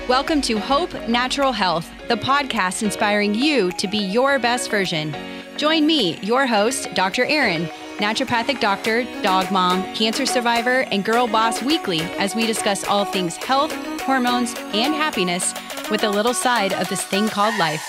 Welcome to Hope Natural Health, the podcast inspiring you to be your best version. Join me, your host, Dr. Erin, naturopathic doctor, dog mom, cancer survivor, and girl boss weekly as we discuss all things health, hormones, and happiness with a little side of this thing called life.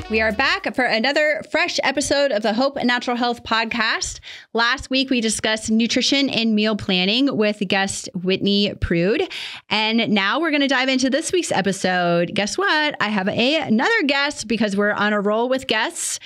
We are back for another fresh episode of the Hope Natural Health podcast. Last week, we discussed nutrition and meal planning with guest Whitney Prude. And now we're going to dive into this week's episode. Guess what? I have another guest because we're on a roll with guests.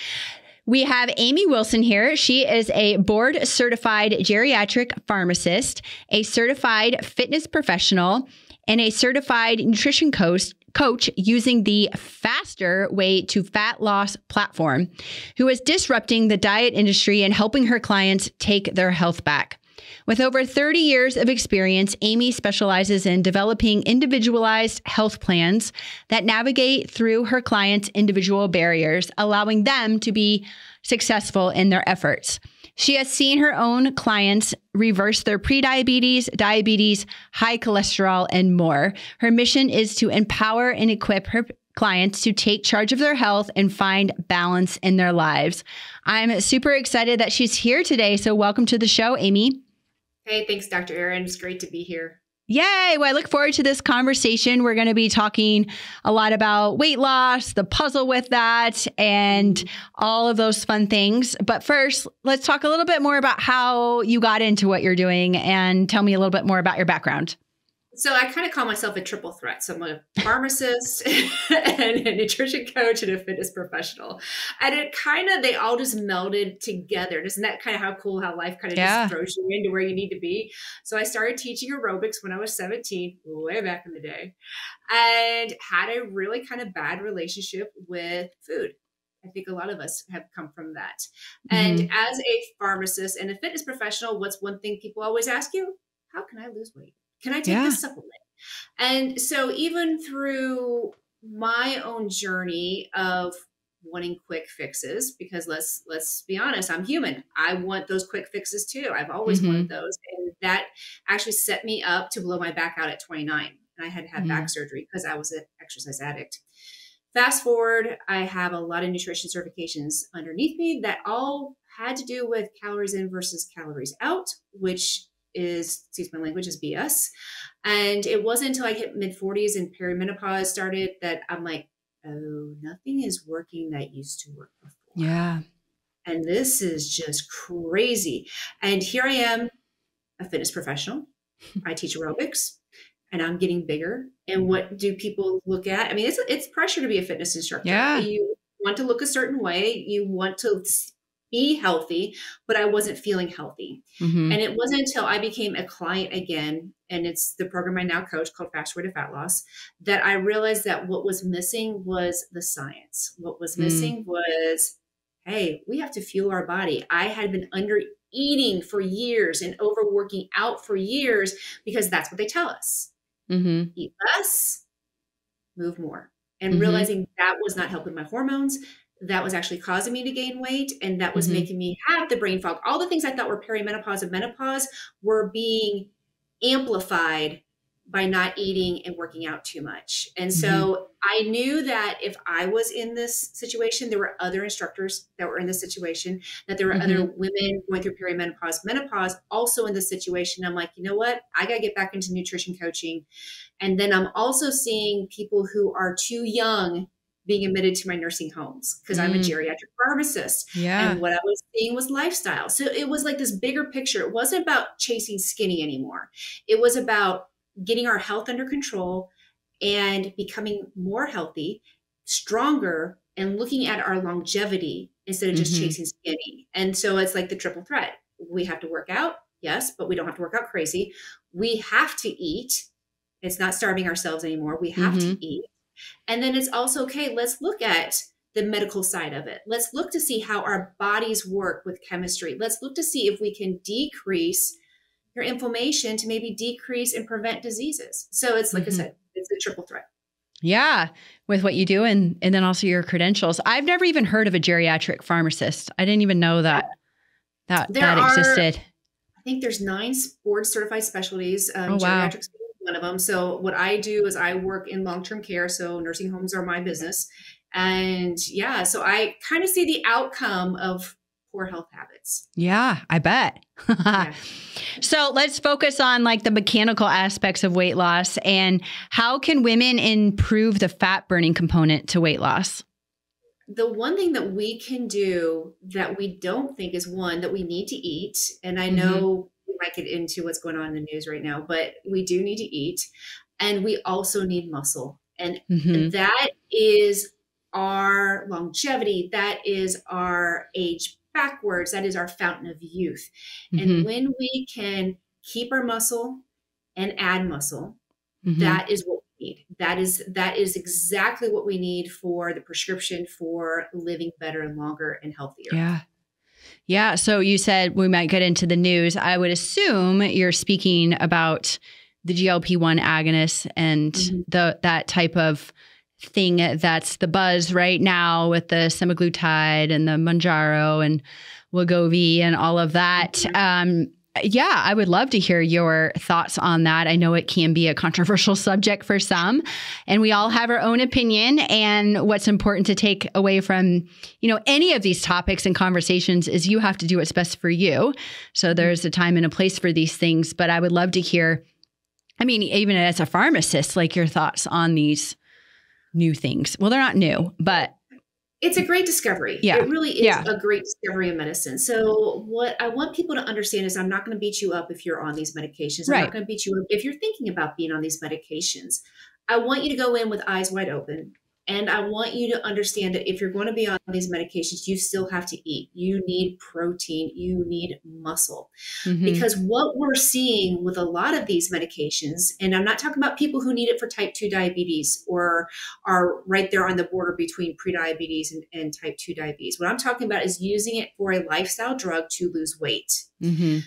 We have Amy Wilson here. She is a board certified geriatric pharmacist, a certified fitness professional, and a certified nutrition coach using the Faster Way to Fat Loss platform, who is disrupting the diet industry and helping her clients take their health back. With over 30 years of experience, Amy specializes in developing individualized health plans that navigate through her clients' individual barriers, allowing them to be successful in their efforts. She has seen her own clients reverse their prediabetes, diabetes, high cholesterol, and more. Her mission is to empower and equip her clients to take charge of their health and find balance in their lives. I'm super excited that she's here today. So welcome to the show, Amy. Hey, thanks, Dr. Erin. It's great to be here. Yay. Well, I look forward to this conversation. We're going to be talking a lot about weight loss, the puzzle with that, and all of those fun things. But first, let's talk a little bit more about how you got into what you're doing and tell me a little bit more about your background. So I kind of call myself a triple threat. So I'm a pharmacist and a nutrition coach and a fitness professional. And they all just melded together. Isn't that kind of how cool how life kind of just throws you into where you need to be? So I started teaching aerobics when I was 17, way back in the day, and had a really kind of bad relationship with food. I think a lot of us have come from that. And as a pharmacist and a fitness professional, what's one thing people always ask you? How can I lose weight? Can I take this supplement? And so even through my own journey of wanting quick fixes, because let's be honest, I'm human. I want those quick fixes too. I've always wanted those. And that actually set me up to blow my back out at 29. And I had back surgery because I was an exercise addict. Fast forward, I have a lot of nutrition certifications underneath me that all had to do with calories in versus calories out, which is, excuse my language, is BS. And it wasn't until I hit mid-40s and perimenopause started that I'm like, oh, nothing is working that used to work before. Yeah. And this is just crazy. And here I am, a fitness professional. I teach aerobics and I'm getting bigger. And what do people look at? I mean, it's pressure to be a fitness instructor. Yeah. You want to look a certain way. You want to be healthy, but I wasn't feeling healthy. And it wasn't until I became a client again, and it's the program I now coach called Faster Way to Fat Loss, that I realized that what was missing was the science. What was missing was, hey, we have to fuel our body. I had been under eating for years and overworking out for years because that's what they tell us. Eat less, move more. And realizing that was not helping my hormones. That was actually causing me to gain weight. And that was making me have the brain fog. All the things I thought were perimenopause and menopause were being amplified by not eating and working out too much. And so I knew that if I was in this situation, there were other instructors that were in this situation, that there were other women going through perimenopause, menopause also in this situation. I'm like, you know what? I got to get back into nutrition coaching. And then I'm also seeing people who are too young being admitted to my nursing homes because I'm a geriatric pharmacist. And what I was seeing was lifestyle. So it was like this bigger picture. It wasn't about chasing skinny anymore. It was about getting our health under control and becoming more healthy, stronger, and looking at our longevity instead of just chasing skinny. And so it's like the triple threat. We have to work out. Yes, but we don't have to work out crazy. We have to eat. It's not starving ourselves anymore. We have to eat. And then it's also, okay, let's look at the medical side of it. Let's look to see how our bodies work with chemistry. Let's look to see if we can decrease your inflammation to maybe decrease and prevent diseases. So it's like I said, it's a triple threat. Yeah. With what you do and then also your credentials. I've never even heard of a geriatric pharmacist. I didn't even know that There that are, existed. I think there's 9 board certified specialties. Oh, wow. Geriatrics is one of them. So what I do is I work in long-term care. So nursing homes are my business. And yeah, so I kind of see the outcome of poor health habits. Yeah, I bet. Yeah. So let's focus on like the mechanical aspects of weight loss, and how can women improve the fat burning component to weight loss? The one thing that we can do that we don't think is one that we need to eat. And I know we might get into what's going on in the news right now, but we do need to eat, and we also need muscle. And that is our longevity. That is our age backwards. That is our fountain of youth. And when we can keep our muscle and add muscle, that is what we need. That is exactly what we need for the prescription for living better and longer and healthier. Yeah. Yeah. So you said we might get into the news. I would assume you're speaking about the GLP-1 agonists and that type of thing that's the buzz right now with the semaglutide and the Mounjaro and Wegovy and all of that. Yeah, I would love to hear your thoughts on that. I know it can be a controversial subject for some, and we all have our own opinion. And what's important to take away from, any of these topics and conversations is you have to do what's best for you. So there's a time and a place for these things. But I would love to hear, even as a pharmacist, like your thoughts on these new things. Well, they're not new, but it's a great discovery. Yeah. It really is a great discovery of medicine. So what I want people to understand is I'm not going to beat you up if you're on these medications. I'm not going to beat you up if you're thinking about being on these medications. I want you to go in with eyes wide open. And I want you to understand that if you're going to be on these medications, you still have to eat. You need protein. You need muscle. Because what we're seeing with a lot of these medications, and I'm not talking about people who need it for type 2 diabetes or are right there on the border between prediabetes and type 2 diabetes. What I'm talking about is using it for a lifestyle drug to lose weight.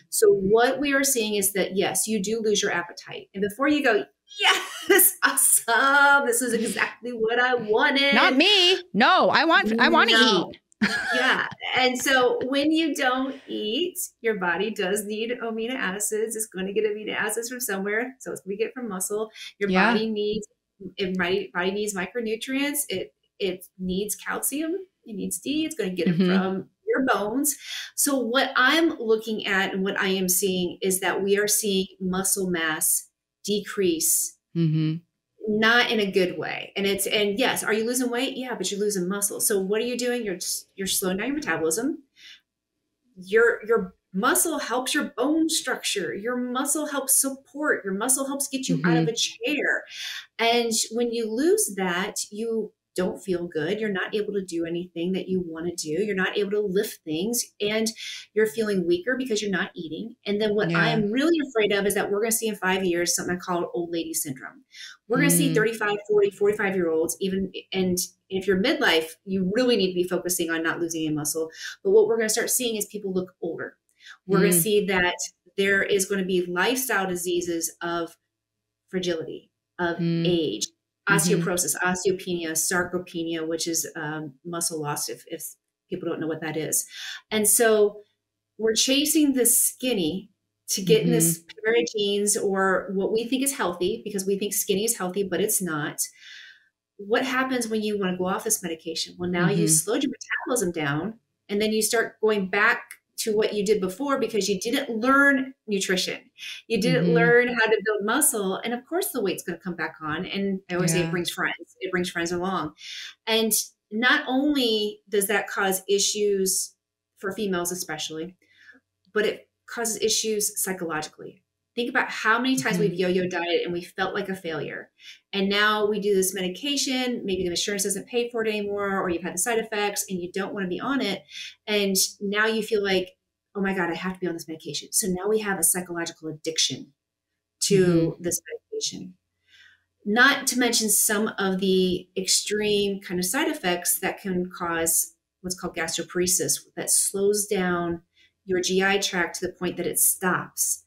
So what we are seeing is that, yes, you do lose your appetite. And before you go, yes, awesome, this is exactly what I wanted. Not me. No, I want to eat. Yeah. And so when you don't eat, your body does need amino acids. It's going to get amino acids from somewhere. So it's going to get from muscle. Your body needs micronutrients. It needs calcium. It needs D. It's going to get it from your bones. So what I'm looking at and what I am seeing is that we are seeing muscle mass decrease, not in a good way. And yes, are you losing weight? Yeah, but you're losing muscle. So what are you doing? You're slowing down your metabolism. Your muscle helps your bone structure. Your muscle helps support. Your muscle helps get you out of a chair. And when you lose that, you don't feel good. You're not able to do anything that you want to do. You're not able to lift things, and you're feeling weaker because you're not eating. And then what I'm really afraid of is that we're going to see in 5 years something I call old lady syndrome. We're going to see 35, 40, 45-year-olds and if you're midlife, you really need to be focusing on not losing any muscle. But what we're going to start seeing is people look older. We're going to see that there is going to be lifestyle diseases of fragility, of age, osteoporosis, osteopenia, sarcopenia, which is muscle loss, if people don't know what that is. And so we're chasing the skinny to get in this pair of jeans or what we think is healthy, because we think skinny is healthy, but it's not. What happens when you want to go off this medication? Well, now you slowed your metabolism down, and then you start going back to what you did before because you didn't learn nutrition. You didn't learn how to build muscle. And of course the weight's going to come back on. And I always say it brings friends. It brings friends along. And not only does that cause issues for females especially, but it causes issues psychologically. Think about how many times we've yo-yo dieted and we felt like a failure. And now we do this medication, maybe the insurance doesn't pay for it anymore, or you've had the side effects and you don't want to be on it. And now you feel like, oh my God, I have to be on this medication. So now we have a psychological addiction to this medication. Not to mention some of the extreme kind of side effects that can cause what's called gastroparesis, that slows down your GI tract to the point that it stops.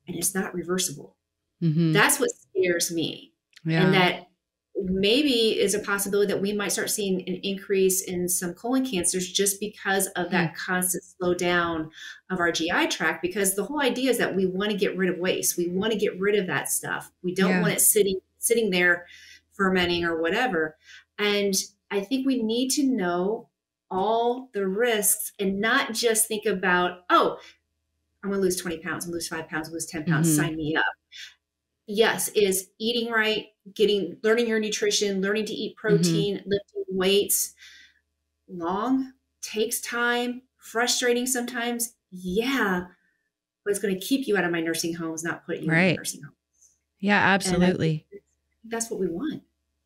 And it's not reversible. That's what scares me. And that maybe is a possibility that we might start seeing an increase in some colon cancers just because of that constant slowdown of our GI tract, because the whole idea is that we want to get rid of waste. We want to get rid of that stuff. We don't want it sitting there fermenting or whatever. And I think we need to know all the risks and not just think about, oh, I'm going to lose 20 pounds, I'm going to lose 5 pounds, I'm going to lose 10 pounds, sign me up. Yes, is eating right, learning your nutrition, learning to eat protein, lifting weights, takes time, frustrating sometimes. Yeah, but it's going to keep you out of my nursing homes, not put you in the nursing homes. Yeah, absolutely. That's what we want.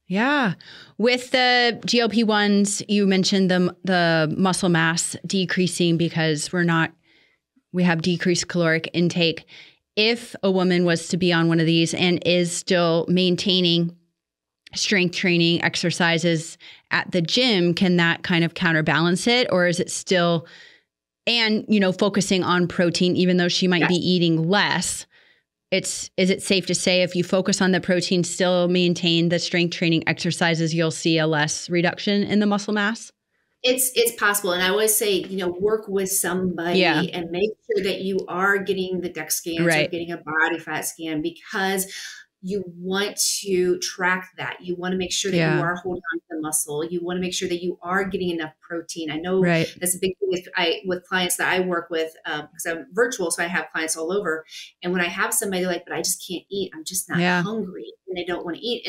Yeah. With the GLP-1s, you mentioned the muscle mass decreasing because we have decreased caloric intake. If a woman was to be on one of these and is still maintaining strength training exercises at the gym, can that kind of counterbalance it? Or is it still, and, focusing on protein, even though she might be eating less, is it safe to say if you focus on the protein, still maintain the strength training exercises, you'll see a less reduction in the muscle mass? It's possible. And I always say, work with somebody and make sure that you are getting the DEX scans or getting a body fat scan, because you want to track that. You want to make sure that you are holding on to the muscle. You want to make sure that you are getting enough protein. I know that's a big thing with clients that I work with, because I'm virtual, so I have clients all over. And when I have somebody like, but I just can't eat, I'm just not hungry, and they don't want to eat.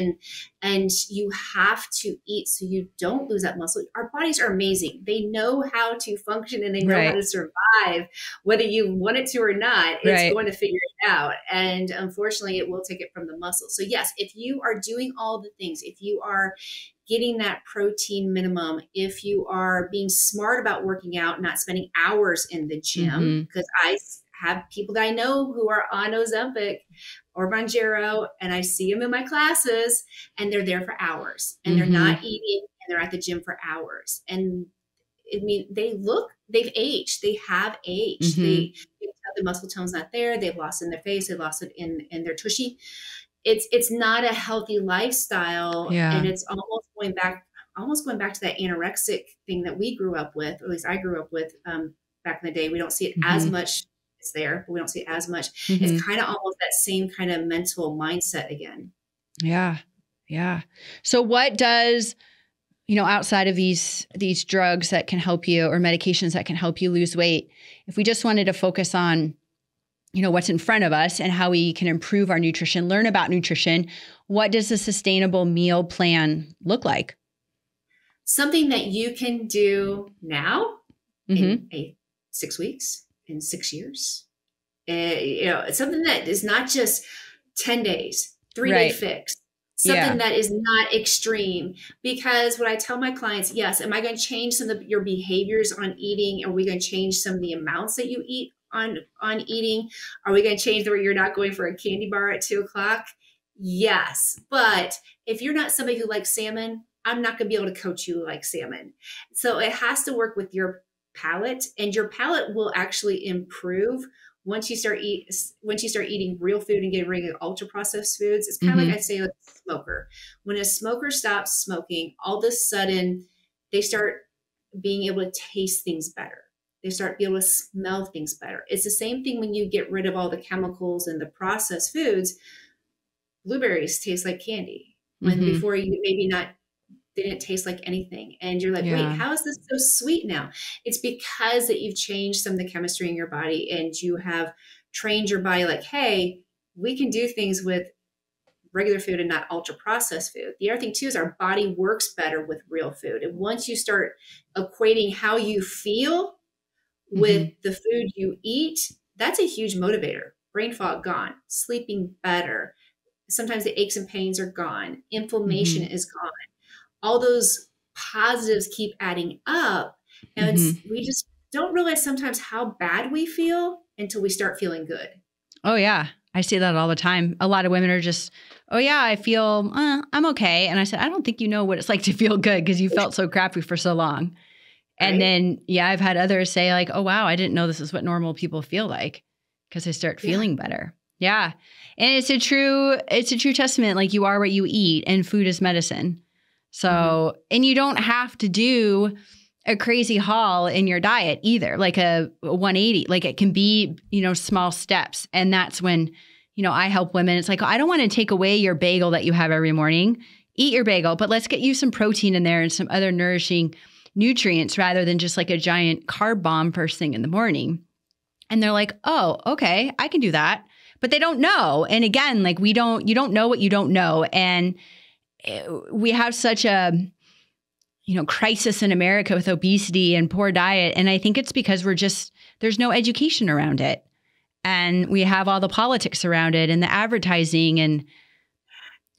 And you have to eat so you don't lose that muscle. Our bodies are amazing. They know how to function and they know how to survive, whether you want it to or not. It's going to figure it out. And unfortunately, it will take it from the muscle. So yes, if you are doing all the things, if you are getting that protein minimum, if you are being smart about working out, not spending hours in the gym, because I have people that I know who are on Ozempic or Mounjaro, and I see them in my classes and they're there for hours and they're not eating and they're at the gym for hours. And I mean, they've aged, they have aged. They have the muscle tone's not there. They've lost it in their face. They've lost it in their tushy. It's not a healthy lifestyle. And it's almost going back to that anorexic thing that we grew up with, or at least I grew up with back in the day. We don't see it as much. It's there, but we don't see it as much. It's kind of almost that same kind of mental mindset again. Yeah. Yeah. So what does, outside of these drugs that can help you, or medications that can help you lose weight, if we just wanted to focus on, what's in front of us and how we can improve our nutrition, learn about nutrition, what does a sustainable meal plan look like? Something that you can do now in 6 weeks, in 6 years. It's something that is not just 10 days, 3-day fix, something that is not extreme. Because what I tell my clients, yes, am I going to change some of your behaviors on eating? Are we going to change some of the amounts that you eat on eating? Are we going to change where you're not going for a candy bar at 2:00? Yes. But if you're not somebody who likes salmon, I'm not going to be able to coach you like salmon. So it has to work with your palate, and your palate will actually improve once you start eating real food and getting rid of ultra processed foods. It's kind of like I say with a smoker. When a smoker stops smoking, all of a sudden they start being able to taste things better. They start being able to smell things better. It's the same thing when you get rid of all the chemicals and the processed foods. Blueberries taste like candy when before you they didn't taste like anything. And you're like, wait, how is this so sweet now? It's because that you've changed some of the chemistry in your body and you have trained your body like, hey, we can do things with regular food and not ultra processed food. The other thing too is our body works better with real food. And once you start equating how you feel with the food you eat, that's a huge motivator. Brain fog gone, sleeping better. Sometimes the aches and pains are gone. Inflammation is gone. All those positives keep adding up. And we just don't realize sometimes how bad we feel until we start feeling good. Oh, yeah. I see that all the time. A lot of women are just, oh, yeah, I feel, I'm okay. And I said, I don't think you know what it's like to feel good because you felt so crappy for so long. And then, I've had others say like, oh, wow, I didn't know this is what normal people feel like because I start feeling better. Yeah. And it's a true testament. Like, you are what you eat, and food is medicine. So, and you don't have to do a crazy haul in your diet either, like a 180. Like, it can be, small steps. And that's when, I help women. It's like, I don't want to take away your bagel that you have every morning. Eat your bagel, but let's get you some protein in there and some other nourishing nutrients rather than just like a giant carb bomb first thing in the morning. And they're like, oh, okay, I can do that. But they don't know. And again, like, you don't know what you don't know. And we have such a, crisis in America with obesity and poor diet. And I think it's because there's no education around it. And we have all the politics around it and the advertising, and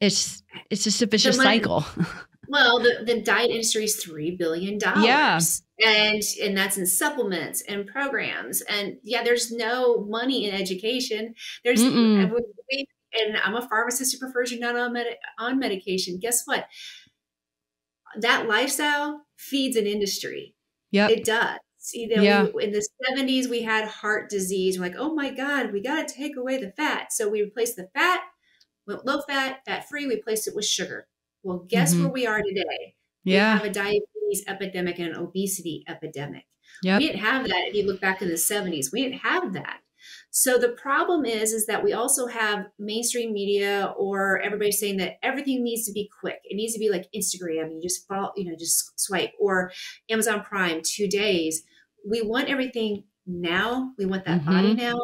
it's just a vicious cycle. Well, the diet industry is $3 billion. Yeah. And that's in supplements and programs. And there's no money in education. And I'm a pharmacist who prefers you not on medication. Guess what? That lifestyle feeds an industry. Yeah, it does. In the 70s, we had heart disease. We're like, oh my God, we got to take away the fat. So we replaced the fat, went low fat, fat free, we replaced it with sugar. Well, guess where we are today? We have a diabetes epidemic and an obesity epidemic. Yep. We didn't have that. If you look back in the 70s, we didn't have that. So the problem is that we also have mainstream media, or everybody saying that everything needs to be quick. It needs to be like Instagram. You just follow, just swipe, or Amazon Prime, 2 days. We want everything now. We want that body now.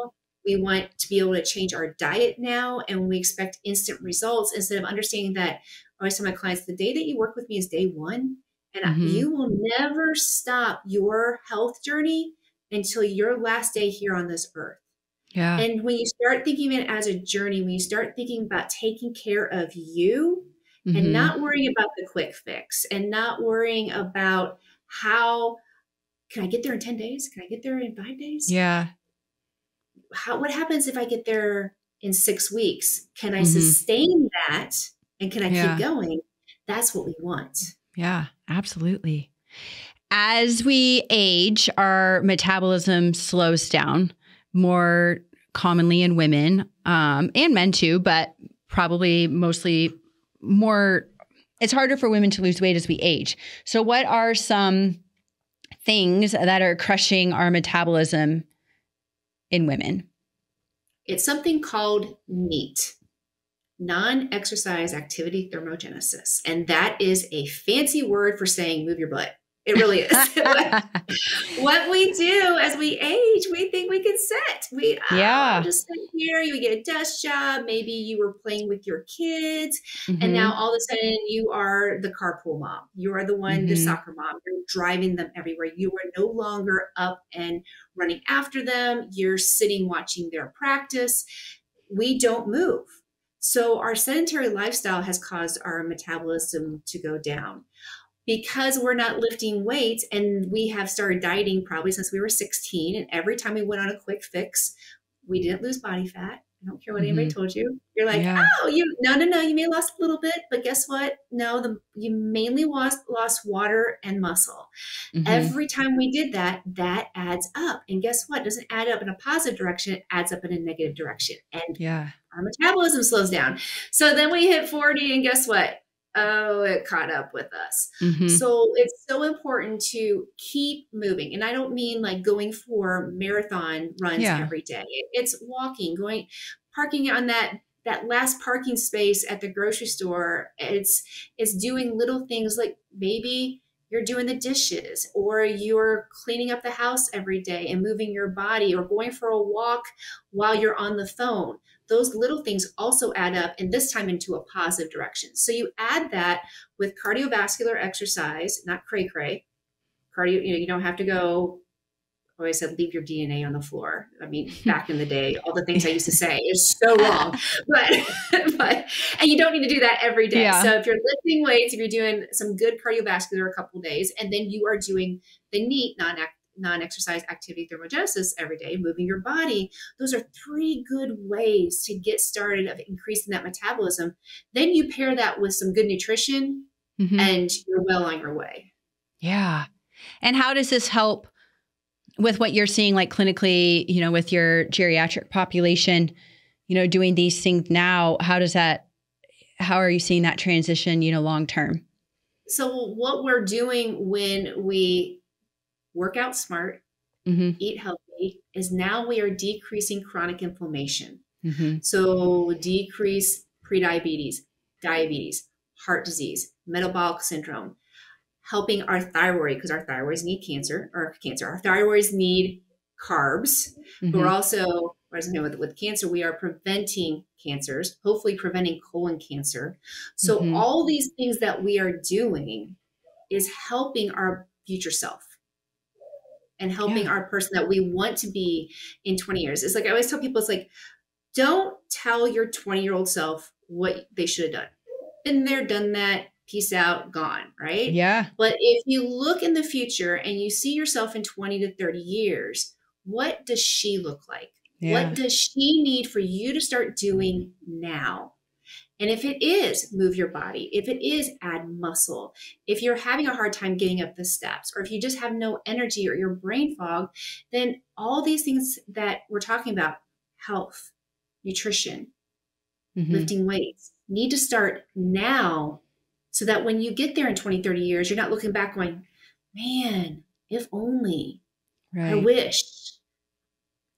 We want to be able to change our diet now. And we expect instant results instead of understanding that. I always tell my clients, the day that you work with me is day one. And you will never stop your health journey until your last day here on this earth. Yeah. And when you start thinking of it as a journey, when you start thinking about taking care of you and not worrying about the quick fix, and not worrying about how can I get there in 10 days? Can I get there in 5 days? Yeah. What happens if I get there in 6 weeks? Can I sustain that? And can I keep going? That's what we want. Yeah, absolutely. As we age, our metabolism slows down more commonly in women, and men too, but probably mostly more. It's harder for women to lose weight as we age. So what are some things that are crushing our metabolism in women? It's something called NEAT. Non-exercise activity thermogenesis. And that is a fancy word for saying move your butt. It really is. What we do as we age, we think we can sit. Just sit here, you get a desk job. Maybe you were playing with your kids. And now all of a sudden you are the carpool mom. You are the one, the soccer mom. You're driving them everywhere. You are no longer up and running after them. You're sitting watching their practice. We don't move. So our sedentary lifestyle has caused our metabolism to go down. Because we're not lifting weights, and we have started dieting probably since we were 16. And every time we went on a quick fix, we didn't lose body fat. I don't care what anybody told you. You're like, no, you may have lost a little bit, but guess what? No, you mainly lost water and muscle. Every time we did that, that adds up. And guess what? It doesn't add up in a positive direction. It adds up in a negative direction. And our metabolism slows down. So then we hit 40, and guess what? Oh, it caught up with us. So it's so important to keep moving. And I don't mean like going for marathon runs every day. It's walking, parking on that last parking space at the grocery store. It's doing little things like maybe you're doing the dishes, or you're cleaning up the house every day and moving your body, or going for a walk while you're on the phone. Those little things also add up, and this time into a positive direction. So you add that with cardiovascular exercise, not cray-cray. Cardio, you don't have to go, I always said, leave your DNA on the floor. I mean, back in the day, all the things I used to say is so wrong, but and you don't need to do that every day. So if you're lifting weights, if you're doing some good cardiovascular a couple of days, and then you are doing the NEAT, non-exercise activity thermogenesis every day, moving your body, those are 3 good ways to get started of increasing that metabolism. Then you pair that with some good nutrition, and you're well on your way. Yeah. And how does this help with what you're seeing, like clinically, with your geriatric population? doing these things now, how are you seeing that transition, long term? So what we're doing when we work out smart, eat healthy, is now we are decreasing chronic inflammation. So decrease prediabetes, diabetes, heart disease, metabolic syndrome, helping our thyroid, because our thyroids need our thyroids need carbs, but we're also, with cancer, we are preventing cancers, hopefully preventing colon cancer. So all these things that we are doing is helping our future self and helping our person that we want to be in 20 years. It's like, I always tell people, it's like, don't tell your 20-year-old self what they should have done. Been there, done that, peace out, gone, right? Yeah. But if you look in the future and you see yourself in 20 to 30 years, what does she look like? What does she need for you to start doing now? And if it is move your body, if it is add muscle, if you're having a hard time getting up the steps, or if you just have no energy or your brain fog, then all these things that we're talking about, health, nutrition, lifting weights, need to start now so that when you get there in 20, 30 years, you're not looking back going, man, if only, I wish.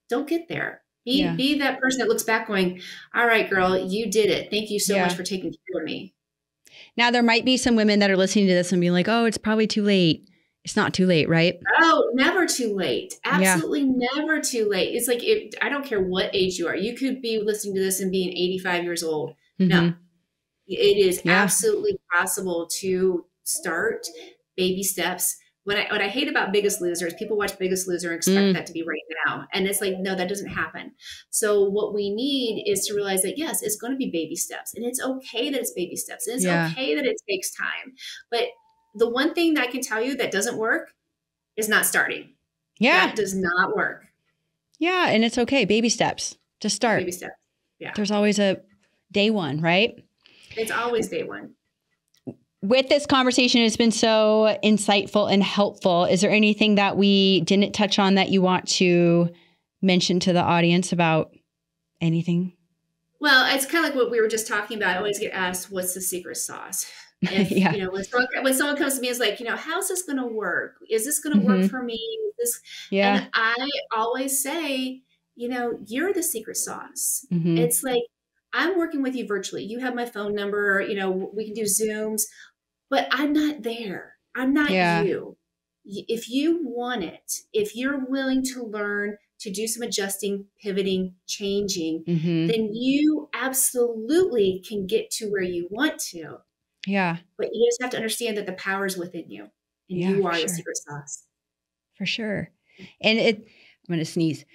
Don't get there. Be that person that looks back going, all right, girl, you did it. Thank you so much for taking care of me. Now, there might be some women that are listening to this and being like, oh, it's probably too late. It's not too late, right? Oh, never too late. Absolutely never too late. It's like, I don't care what age you are. You could be listening to this and being 85 years old. No, it is absolutely possible to start baby steps. What I hate about Biggest Loser is people watch Biggest Loser and expect that to be right now. And it's like, no, that doesn't happen. So what we need is to realize that, yes, it's going to be baby steps, and it's okay that it's baby steps, and it's okay that it takes time. But the one thing that I can tell you that doesn't work is not starting. Yeah. That does not work. Yeah. And it's okay. Baby steps. Just start. Baby steps. Yeah. There's always a day one, right? It's always day one. With this conversation, it's been so insightful and helpful. Is there anything that we didn't touch on that you want to mention to the audience about anything? Well, it's kind of like what we were just talking about. I always get asked, what's the secret sauce? If, when someone comes to me, it's like, how's this going to work? Is this going to work for me? And I always say, you're the secret sauce. It's like, I'm working with you virtually. You have my phone number, we can do Zooms, but I'm not there. I'm not you. If you want it, if you're willing to learn to do some adjusting, pivoting, changing, then you absolutely can get to where you want to. Yeah. But you just have to understand that the power is within you, and you are the secret sauce. For sure. And I'm going to sneeze.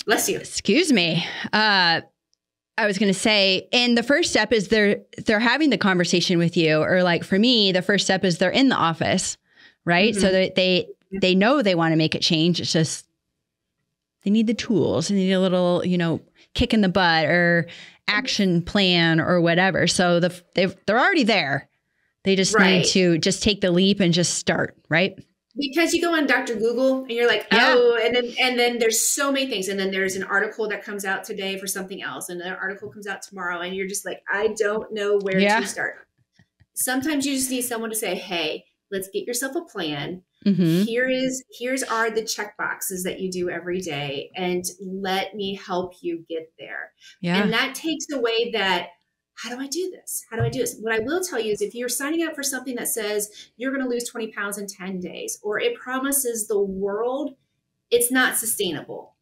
Bless you. Excuse me. I was going to say, and the first step is they're having the conversation with you, or like for me, the first step is they're in the office, right? So that they know they want to make it change. It's just, they need the tools. They need a little, kick in the butt or action plan or whatever. So they're already there. They just need to just take the leap and just start, right? Because you go on Dr. Google and you're like, oh, and then there's so many things. And then there's an article that comes out today for something else. And an article comes out tomorrow. And you're just like, I don't know where to start. Sometimes you just need someone to say, hey, let's get yourself a plan. Here's the check boxes that you do every day. And let me help you get there. And that takes away that, how do I do this? How do I do this? What I will tell you is if you're signing up for something that says you're going to lose 20 pounds in 10 days, or it promises the world, it's not sustainable.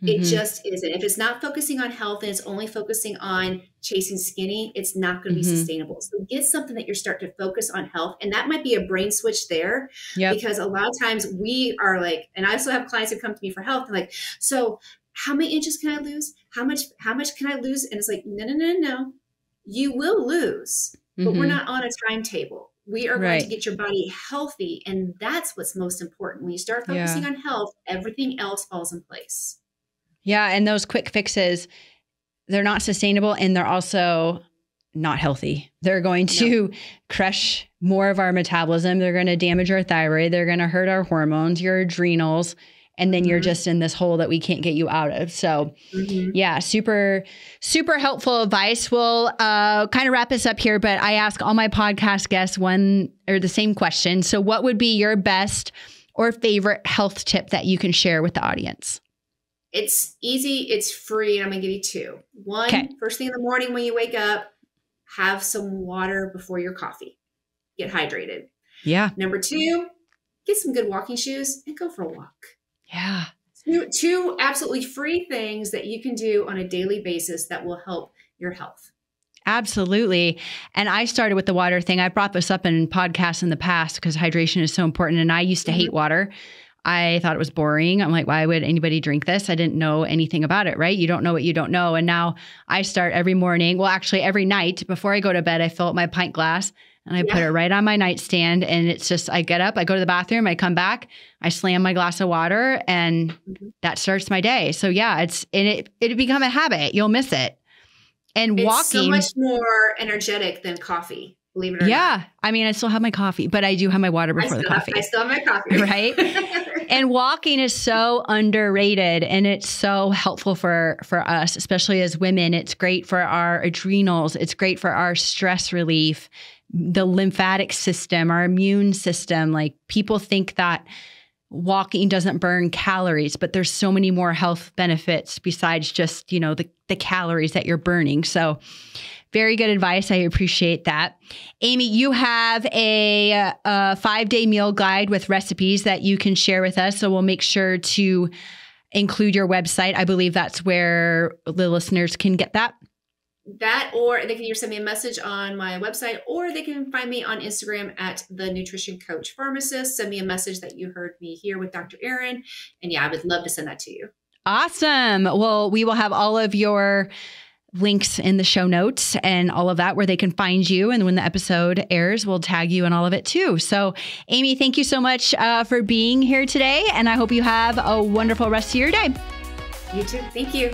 It just isn't. If it's not focusing on health and it's only focusing on chasing skinny, it's not going to be sustainable. So get something that you're starting to focus on health. And that might be a brain switch there, because a lot of times we are like, and I also have clients who come to me for health. They're like, so how many inches can I lose? How much can I lose? And it's like, no. You will lose, but we're not on a timetable. We are going to get your body healthy. And that's what's most important. When you start focusing on health, everything else falls in place. Yeah. And those quick fixes, they're not sustainable, and they're also not healthy. They're going to crush more of our metabolism. They're going to damage our thyroid. They're going to hurt our hormones, your adrenals. and then you're just in this hole that we can't get you out of. So yeah, super, super helpful advice. We'll kind of wrap this up here, but I ask all my podcast guests one or the same question. So what would be your best or favorite health tip that you can share with the audience? It's easy. It's free. And I'm going to give you two. One, first thing in the morning when you wake up, have some water before your coffee. Get hydrated. Yeah. Number two, get some good walking shoes and go for a walk. Yeah. Two absolutely free things that you can do on a daily basis that will help your health. Absolutely. And I started with the water thing. I brought this up in podcasts in the past because hydration is so important. And I used to hate water. I thought it was boring. I'm like, why would anybody drink this? I didn't know anything about it, right? You don't know what you don't know. And now I start every morning. Well, actually every night before I go to bed, I fill up my pint glass and I put it right on my nightstand. And it's just, I get up, I go to the bathroom, I come back, I slam my glass of water, and that starts my day. So yeah, it become a habit. You'll miss it. And it's walking, so much more energetic than coffee. Believe it or not. Yeah. I mean, I still have my coffee, but I do have my water before the coffee. I still have my coffee. Right. And walking is so underrated, and it's so helpful for us, especially as women. It's great for our adrenals. It's great for our stress relief, the lymphatic system, our immune system. Like, people think that walking doesn't burn calories, but there's so many more health benefits besides just, the calories that you're burning. So very good advice. I appreciate that. Amy, you have a 5-day meal guide with recipes that you can share with us. So we'll make sure to include your website. I believe that's where the listeners can get that. That, or they can either send me a message on my website, or they can find me on Instagram at the Nutrition Coach Pharmacist. Send me a message that you heard me here with Dr. Erin. And yeah, I would love to send that to you. Awesome. Well, we will have all of your links in the show notes and all of that where they can find you. And when the episode airs, we'll tag you in all of it too. So Amy, thank you so much for being here today. And I hope you have a wonderful rest of your day. You too. Thank you.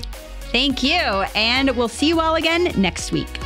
Thank you. And we'll see you all again next week.